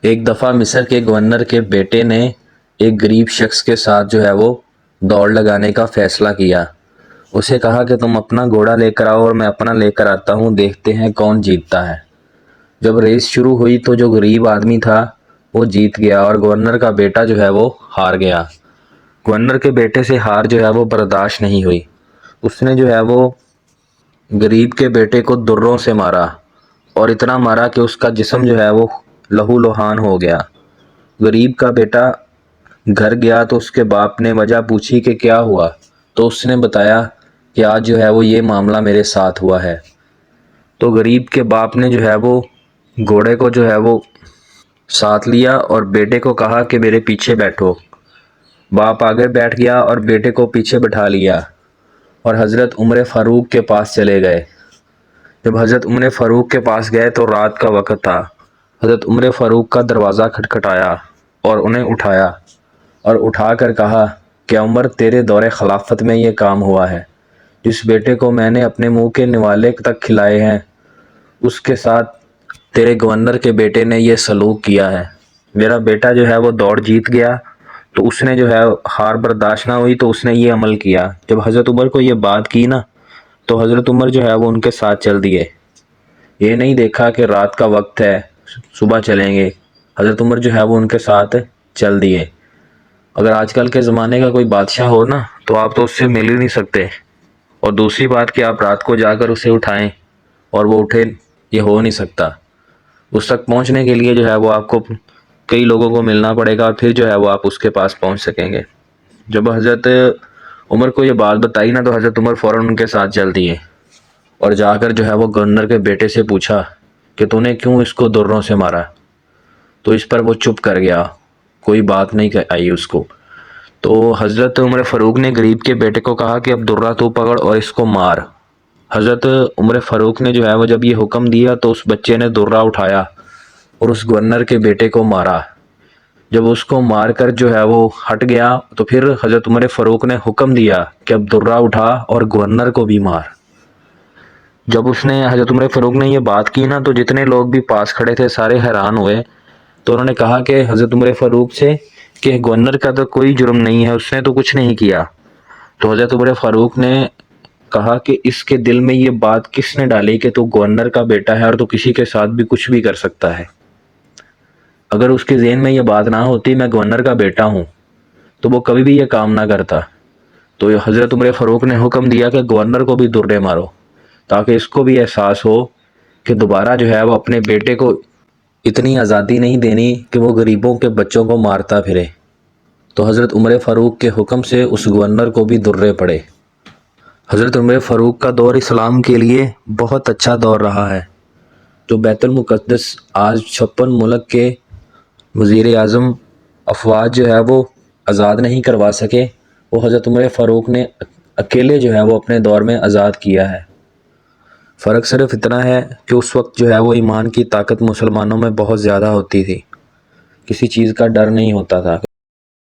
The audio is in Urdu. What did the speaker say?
ایک دفعہ مصر کے گورنر کے بیٹے نے ایک غریب شخص کے ساتھ جو ہے وہ دوڑ لگانے کا فیصلہ کیا۔ اسے کہا کہ تم اپنا گھوڑا لے کر آؤ اور میں اپنا لے کر آتا ہوں، دیکھتے ہیں کون جیتتا ہے۔ جب ریس شروع ہوئی تو جو غریب آدمی تھا وہ جیت گیا اور گورنر کا بیٹا جو ہے وہ ہار گیا۔ گورنر کے بیٹے سے ہار جو ہے وہ برداشت نہیں ہوئی۔ اس نے جو ہے وہ غریب کے بیٹے کو دروں سے مارا اور اتنا مارا کہ اس کا جسم جو ہے وہ لہو لہان ہو گیا۔ غریب کا بیٹا گھر گیا تو اس کے باپ نے وجہ پوچھی کہ کیا ہوا، تو اس نے بتایا کہ آج جو ہے وہ یہ معاملہ میرے ساتھ ہوا ہے۔ تو غریب کے باپ نے جو ہے وہ گھوڑے کو جو ہے وہ ساتھ لیا اور بیٹے کو کہا کہ میرے پیچھے بیٹھو۔ باپ آگے بیٹھ گیا اور بیٹے کو پیچھے بٹھا لیا اور حضرت عمر فاروق کے پاس چلے گئے۔ جب حضرت عمر فاروق کے پاس گئے تو رات کا وقت تھا۔ حضرت عمر فاروق کا دروازہ کھٹکھٹایا اور انہیں اٹھایا اور اٹھا کر کہا کہ عمر، تیرے دور خلافت میں یہ کام ہوا ہے۔ جس بیٹے کو میں نے اپنے منہ کے نوالے تک کھلائے ہیں اس کے ساتھ تیرے گورنر کے بیٹے نے یہ سلوک کیا ہے۔ میرا بیٹا جو ہے وہ دوڑ جیت گیا تو اس نے جو ہے ہار برداشت نہ ہوئی تو اس نے یہ عمل کیا۔ جب حضرت عمر کو یہ بات کی نا تو حضرت عمر جو ہے وہ ان کے ساتھ چل دیے۔ یہ نہیں دیکھا کہ رات کا وقت ہے صبح چلیں گے، حضرت عمر جو ہے وہ ان کے ساتھ چل دیے۔ اگر آج کل کے زمانے کا کوئی بادشاہ ہو نا تو آپ تو اس سے مل ہی نہیں سکتے، اور دوسری بات کہ آپ رات کو جا کر اسے اٹھائیں اور وہ اٹھے، یہ ہو نہیں سکتا۔ اس تک پہنچنے کے لیے جو ہے وہ آپ کو کئی لوگوں کو ملنا پڑے گا، پھر جو ہے وہ آپ اس کے پاس پہنچ سکیں گے۔ جب حضرت عمر کو یہ بات بتائی نا تو حضرت عمر فوراً ان کے ساتھ چل دیے اور جا کر جو ہے وہ گورنر کے بیٹے سے پوچھا کہ تو نے کیوں اس کو دروں سے مارا؟ تو اس پر وہ چپ کر گیا، کوئی بات نہیں آئی اس کو۔ تو حضرت عمر فاروق نے غریب کے بیٹے کو کہا کہ اب درہ تو پکڑ اور اس کو مار۔ حضرت عمر فاروق نے جو ہے وہ جب یہ حکم دیا تو اس بچے نے درہ اٹھایا اور اس گورنر کے بیٹے کو مارا۔ جب اس کو مار کر جو ہے وہ ہٹ گیا تو پھر حضرت عمر فاروق نے حکم دیا کہ اب درہ اٹھا اور گورنر کو بھی مار۔ جب حضرت عمر فاروق نے یہ بات کی نا تو جتنے لوگ بھی پاس کھڑے تھے سارے حیران ہوئے، تو انہوں نے کہا کہ حضرت عمر فاروق سے کہ گورنر کا تو کوئی جرم نہیں ہے، اس نے تو کچھ نہیں کیا۔ تو حضرت عمر فاروق نے کہا کہ اس کے دل میں یہ بات کس نے ڈالی کہ تو گورنر کا بیٹا ہے اور تو کسی کے ساتھ بھی کچھ بھی کر سکتا ہے؟ اگر اس کے ذہن میں یہ بات نہ ہوتی میں گورنر کا بیٹا ہوں تو وہ کبھی بھی یہ کام نہ کرتا۔ تو حضرت عمر فاروق نے حکم دیا کہ گورنر کو بھی درے مارو، تاکہ اس کو بھی احساس ہو کہ دوبارہ جو ہے وہ اپنے بیٹے کو اتنی آزادی نہیں دینی کہ وہ غریبوں کے بچوں کو مارتا پھرے۔ تو حضرت عمر فاروق کے حکم سے اس گورنر کو بھی درے پڑے۔ حضرت عمر فاروق کا دور اسلام کے لیے بہت اچھا دور رہا ہے۔ جو بیت المقدس آج 56 ملک کے وزیر اعظم افواج جو ہے وہ آزاد نہیں کروا سکے، وہ حضرت عمر فاروق نے اکیلے جو ہے وہ اپنے دور میں آزاد کیا ہے۔ فرق صرف اتنا ہے کہ اس وقت جو ہے وہ ایمان کی طاقت مسلمانوں میں بہت زیادہ ہوتی تھی، کسی چیز کا ڈر نہیں ہوتا تھا۔